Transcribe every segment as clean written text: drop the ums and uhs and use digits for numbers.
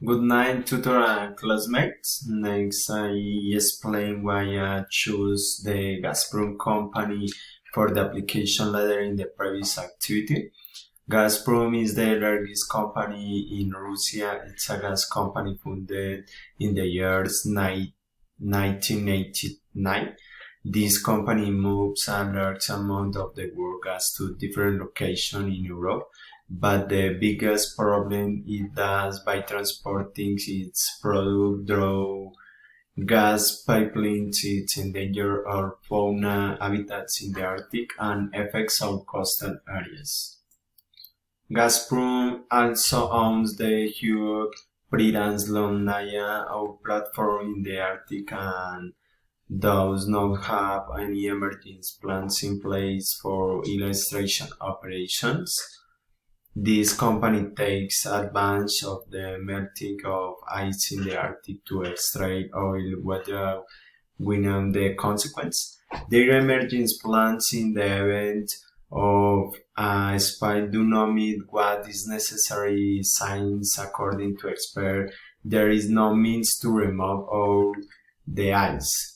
Good night, tutor and classmates. Next, I explain why I choose the Gazprom company for the application letter in the previous activity. Gazprom is the largest company in Russia. It's a gas company founded in the years 1989. This company moves a large amount of the world gas to different locations in Europe, but the biggest problem it does by transporting its product through gas pipelines, it endangers our fauna habitats in the Arctic and affects our coastal areas. Gazprom also owns the huge Priranslomnaya oil platform in the Arctic and does not have any emergency plans in place for illustration operations. This company takes advantage of the melting of ice in the Arctic to extract oil without we know the consequence. Their emergency plans in the event of a spill do not meet what is necessary science according to experts. There is no means to remove all the ice.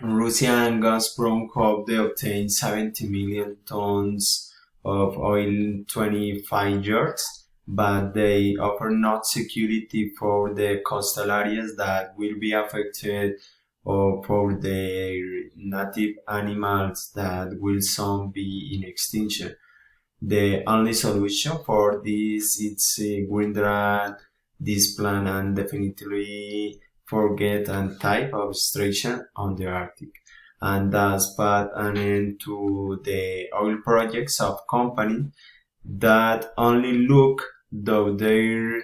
Russia and Gazprom hope they obtain 70 million tons of oil in 25 years, but they offer not security for the coastal areas that will be affected or for the native animals that will soon be in extinction. The only solution for this is withdraw this plan and definitely forget and type of restriction on the Arctic, and thus put an end to the oil projects of companies that only look though their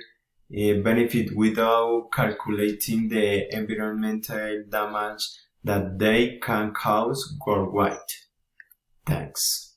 benefit without calculating the environmental damage that they can cause worldwide. Thanks.